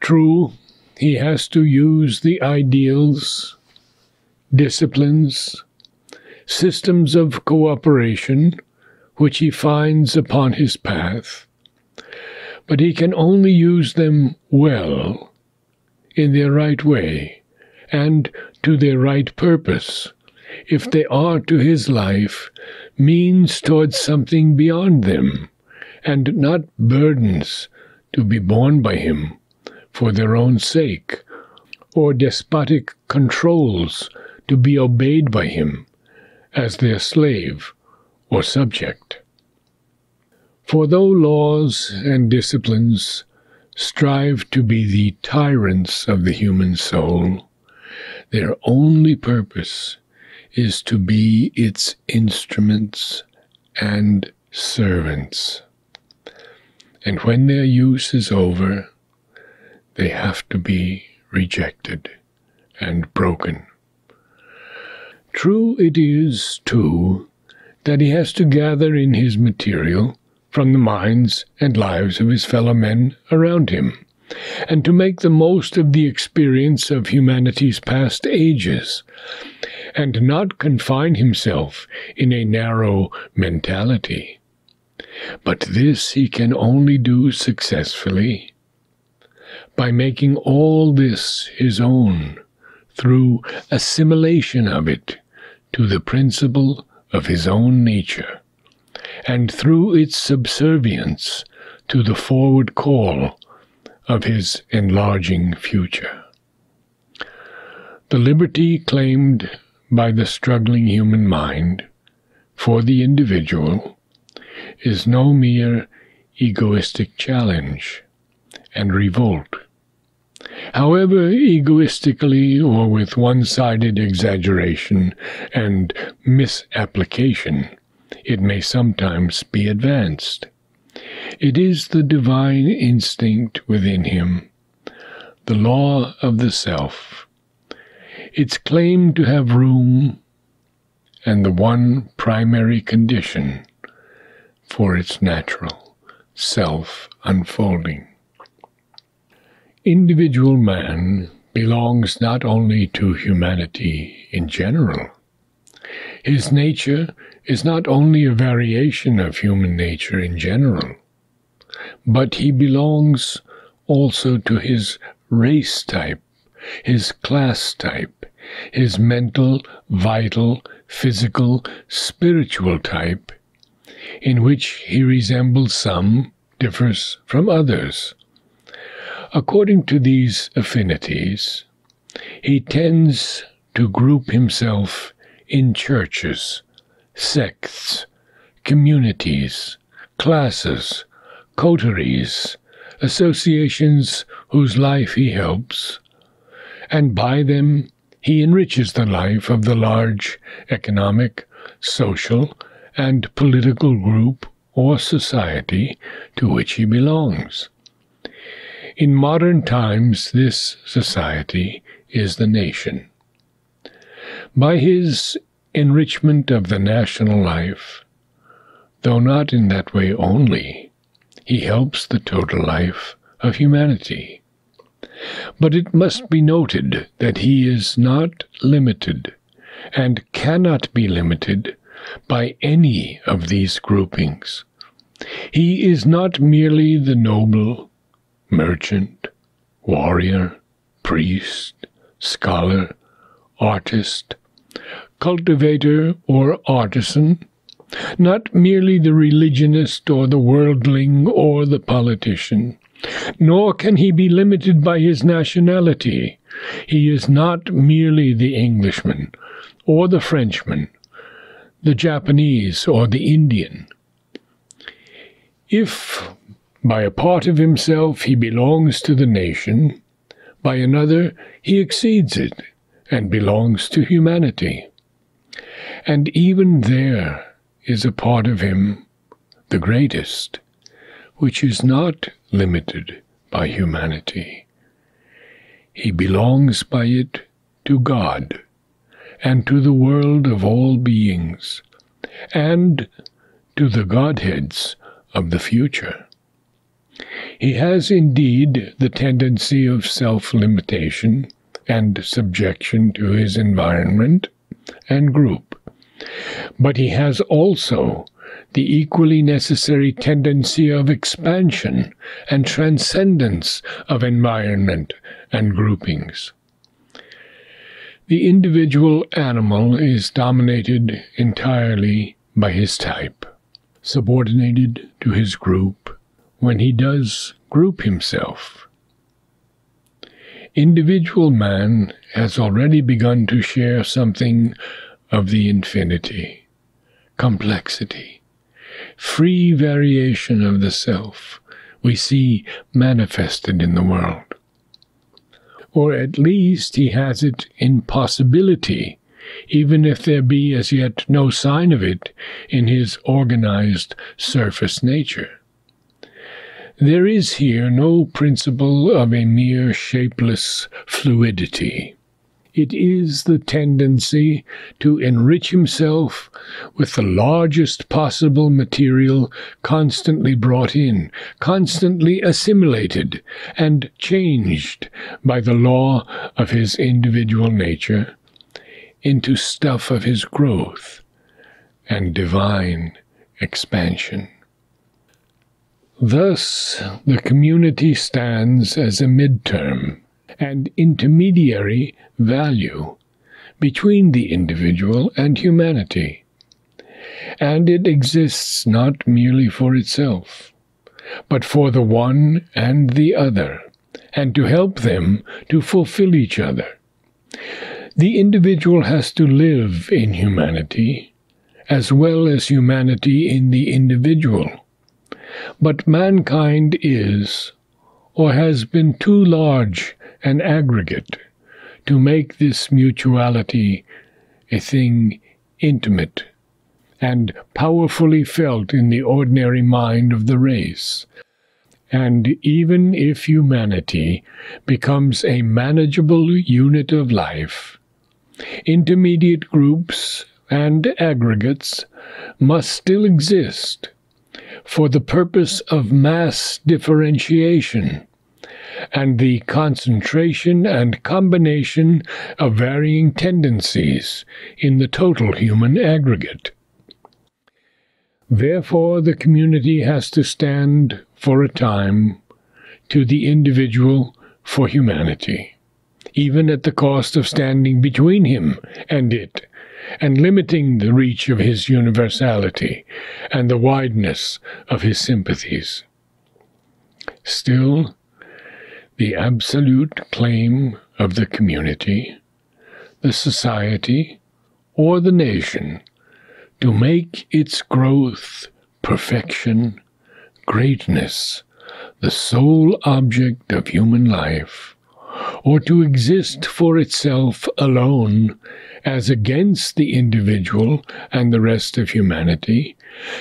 True, he has to use the ideals, disciplines, systems of cooperation which he finds upon his path, but he can only use them well, in their right way, and to their right purpose, if they are to his life means towards something beyond them, and not burdens to be borne by him for their own sake, or despotic controls to be obeyed by him as their slave or subject. For though laws and disciplines strive to be the tyrants of the human soul, their only purpose is to be its instruments and servants. And when their use is over, they have to be rejected and broken. True it is, too, that he has to gather in his material from the minds and lives of his fellow men around him, and to make the most of the experience of humanity's past ages, and not confine himself in a narrow mentality. But this he can only do successfully by making all this his own through assimilation of it to the principle of his own nature, and through its subservience to the forward call of his enlarging future. The liberty claimed by the struggling human mind for the individual is no mere egoistic challenge and revolt. However egoistically or with one-sided exaggeration and misapplication it may sometimes be advanced, it is the divine instinct within him, the law of the self, its claim to have room, and the one primary condition for its natural self-unfolding. Individual man belongs not only to humanity in general. His nature is not only a variation of human nature in general, but he belongs also to his race type, his class type, his mental, vital, physical, spiritual type, in which he resembles some, differs from others. According to these affinities, he tends to group himself in churches, sects, communities, classes, coteries, associations whose life he helps, and by them he enriches the life of the large economic, social, and political group or society to which he belongs. In modern times, this society is the nation. By his enrichment of the national life, though not in that way only, he helps the total life of humanity. But it must be noted that he is not limited, and cannot be limited, by any of these groupings. He is not merely the noble, merchant, warrior, priest, scholar, artist, cultivator, or artisan, not merely the religionist or the worldling or the politician, nor can he be limited by his nationality. He is not merely the Englishman or the Frenchman, the Japanese or the Indian. If by a part of himself he belongs to the nation, by another he exceeds it and belongs to humanity. And even there is a part of him, the greatest, which is not limited by humanity. He belongs by it to God, and to the world of all beings, and to the Godheads of the future. He has indeed the tendency of self-limitation and subjection to his environment and group, but he has also the equally necessary tendency of expansion and transcendence of environment and groupings. The individual animal is dominated entirely by his type, subordinated to his group when he does group himself. Individual man has already begun to share something of the infinity, complexity, free variation of the self we see manifested in the world. Or at least he has it in possibility, even if there be as yet no sign of it in his organized surface nature. There is here no principle of a mere shapeless fluidity. It is the tendency to enrich himself with the largest possible material constantly brought in, constantly assimilated and changed by the law of his individual nature into stuff of his growth and divine expansion. Thus, the community stands as a midterm and intermediary value between the individual and humanity, and it exists not merely for itself, but for the one and the other, and to help them to fulfill each other. The individual has to live in humanity, as well as humanity in the individual. But mankind is, or has been too large an aggregate to make this mutuality a thing intimate and powerfully felt in the ordinary mind of the race. And even if humanity becomes a manageable unit of life, intermediate groups and aggregates must still exist for the purpose of mass differentiation and the concentration and combination of varying tendencies in the total human aggregate. Therefore, the community has to stand for a time to the individual for humanity, even at the cost of standing between him and it, and limiting the reach of his universality and the wideness of his sympathies. Still, the absolute claim of the community, the society, or the nation to make its growth, perfection, greatness the sole object of human life, or to exist for itself alone as against the individual and the rest of humanity,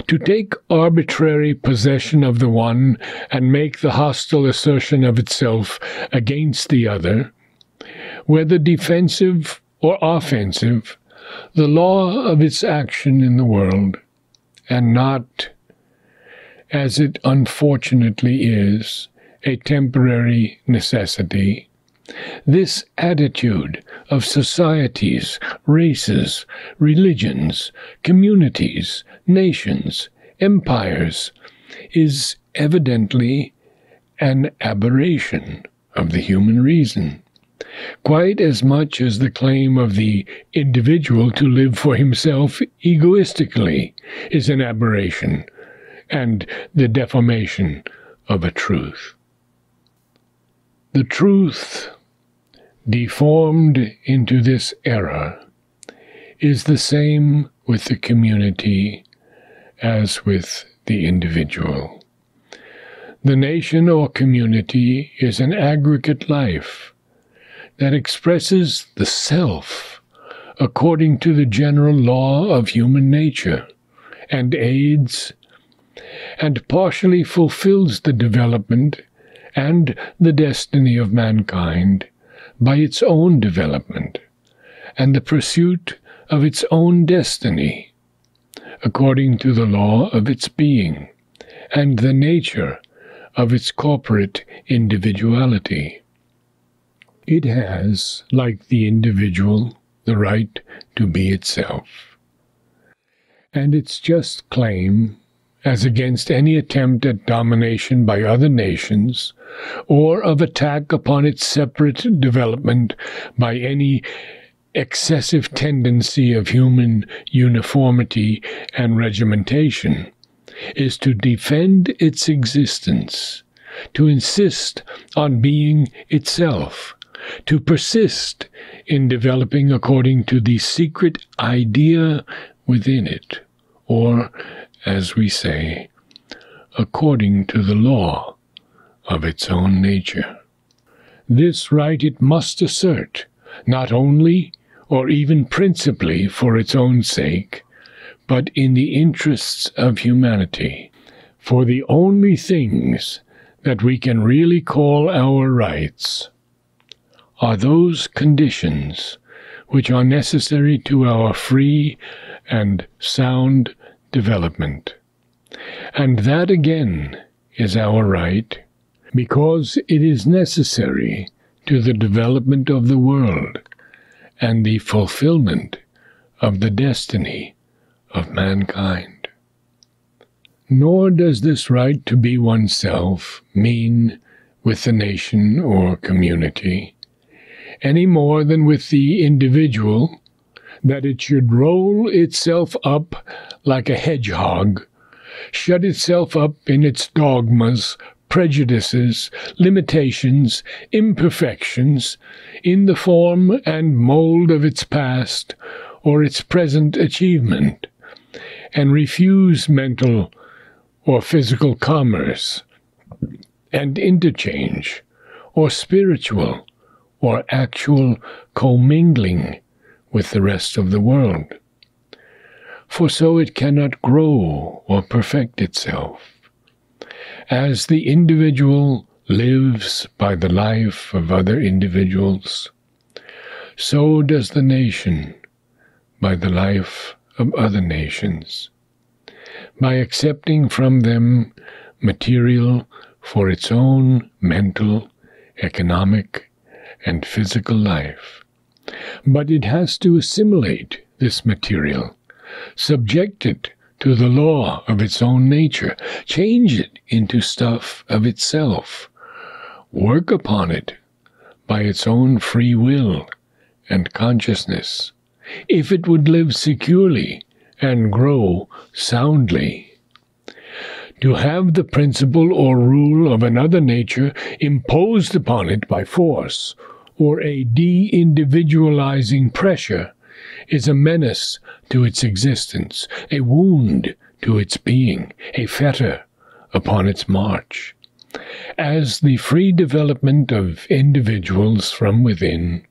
to take arbitrary possession of the one and make the hostile assertion of itself against the other, whether defensive or offensive, the law of its action in the world, and not, as it unfortunately is, a temporary necessity. This attitude of societies, races, religions, communities, nations, empires, is evidently an aberration of the human reason, quite as much as the claim of the individual to live for himself egoistically is an aberration and the deformation of a truth. The truth, deformed into this error, is the same with the community as with the individual. The nation or community is an aggregate life that expresses the self according to the general law of human nature, and aids and partially fulfills the development and the destiny of mankind by its own development and the pursuit of its own destiny, according to the law of its being and the nature of its corporate individuality. It has, like the individual, the right to be itself. And its just claim, as against any attempt at domination by other nations, or of attack upon its separate development by any excessive tendency of human uniformity and regimentation, is to defend its existence, to insist on being itself, to persist in developing according to the secret idea within it, or, as we say, according to the law of its own nature. This right it must assert, not only or even principally for its own sake, but in the interests of humanity. For the only things that we can really call our rights are those conditions which are necessary to our free and sound development. And that again is our right, because it is necessary to the development of the world and the fulfillment of the destiny of mankind. Nor does this right to be oneself mean with the nation or community, any more than with the individual, that it should roll itself up like a hedgehog, shut itself up in its dogmas, prejudices, limitations, imperfections, in the form and mold of its past or its present achievement, and refuse mental or physical commerce and interchange, or spiritual or actual commingling with the rest of the world. For so it cannot grow or perfect itself. As the individual lives by the life of other individuals, so does the nation by the life of other nations, by accepting from them material for its own mental, economic, and physical life. But it has to assimilate this material, subject it to the law of its own nature, change it into stuff of itself, work upon it by its own free will and consciousness, if it would live securely and grow soundly. To have the principle or rule of another nature imposed upon it by force, or a de-individualizing pressure, is a menace to its existence, a wound to its being, a fetter upon its march. As the free development of individuals from within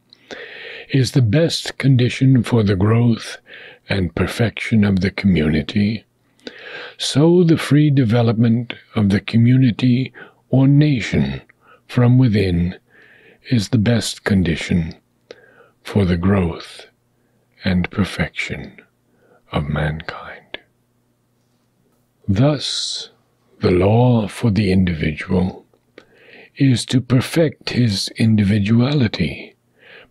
is the best condition for the growth and perfection of the community, so the free development of the community or nation from within is the best condition for the growth and perfection of mankind. Thus, the law for the individual is to perfect his individuality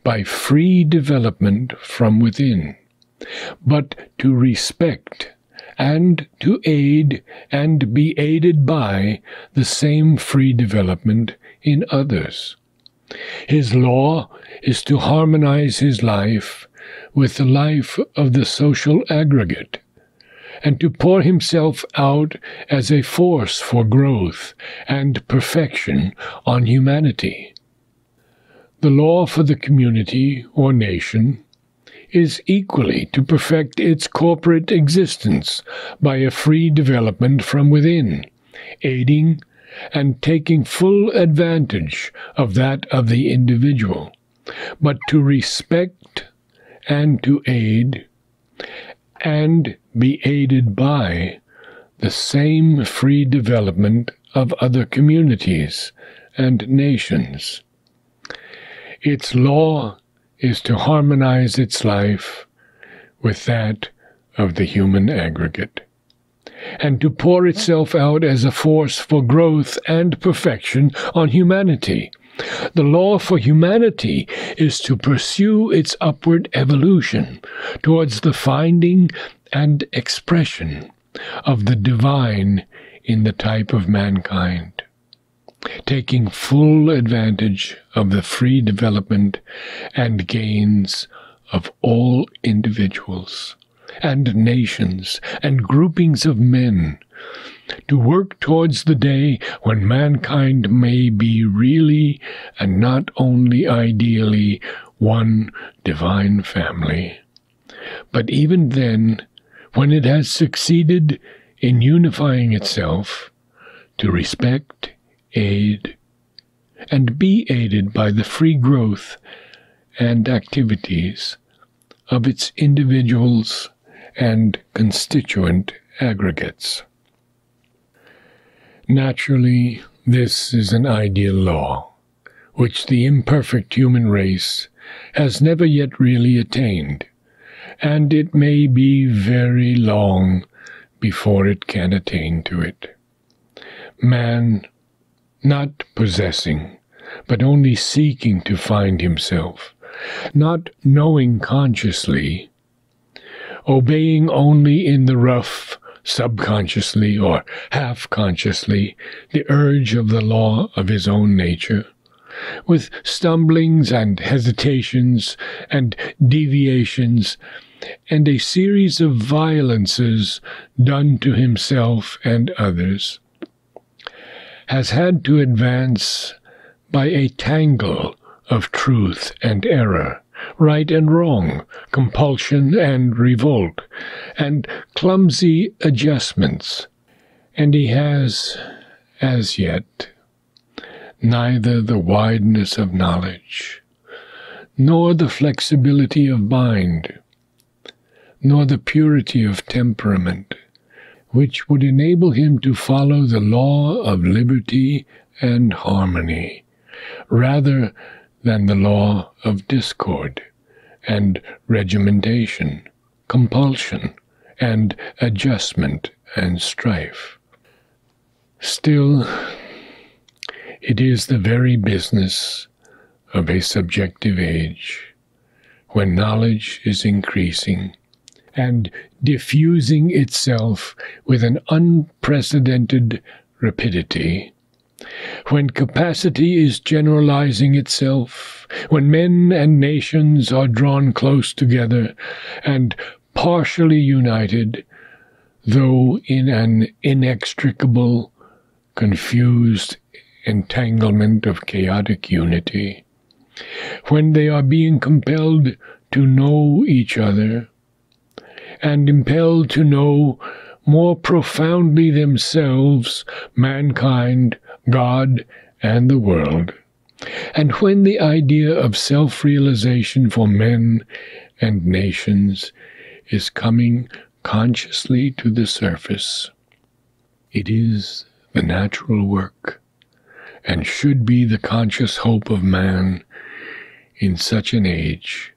by free development from within, but to respect and to aid and be aided by the same free development in others. His law is to harmonize his life with the life of the social aggregate, and to pour himself out as a force for growth and perfection on humanity. The law for the community or nation is equally to perfect its corporate existence by a free development from within, aiding and taking full advantage of that of the individual, but to respect and to aid and be aided by the same free development of other communities and nations. Its law is to harmonize its life with that of the human aggregate, and to pour itself out as a force for growth and perfection on humanity. The law for humanity is to pursue its upward evolution towards the finding and expression of the divine in the type of mankind, taking full advantage of the free development and gains of all individuals and nations and groupings of men, to work towards the day when mankind may be really and not only ideally one divine family, but even then, when it has succeeded in unifying itself, to respect, aid, and be aided by the free growth and activities of its individuals and constituent aggregates. Naturally, this is an ideal law, which the imperfect human race has never yet really attained, and it may be very long before it can attain to it. Man, not possessing, but only seeking to find himself, not knowing consciously, obeying only in the rough, subconsciously or half-consciously, the urge of the law of his own nature, with stumblings and hesitations and deviations, and a series of violences done to himself and others, has had to advance by a tangle of truth and error, right and wrong, compulsion and revolt, and clumsy adjustments, and he has, as yet, neither the wideness of knowledge, nor the flexibility of mind, nor the purity of temperament, which would enable him to follow the law of liberty and harmony, rather than the law of discord and regimentation, compulsion and adjustment and strife. Still, it is the very business of a subjective age, when knowledge is increasing and diffusing itself with an unprecedented rapidity, when capacity is generalizing itself, when men and nations are drawn close together and partially united, though in an inextricable, confused entanglement of chaotic unity, when they are being compelled to know each other, and impelled to know more profoundly themselves, mankind, God, and the world, and when the idea of self-realization for men and nations is coming consciously to the surface, it is the natural work, and should be the conscious hope of man in such an age,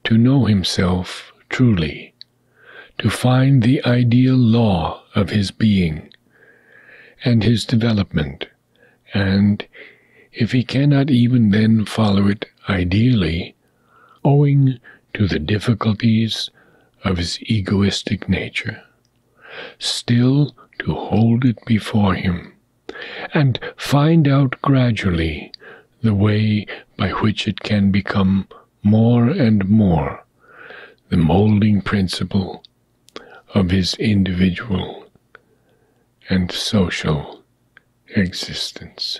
to know himself truly, to find the ideal law of his being and his development, and, if he cannot even then follow it ideally, owing to the difficulties of his egoistic nature, still to hold it before him, and find out gradually the way by which it can become more and more the molding principle of his individual and social existence.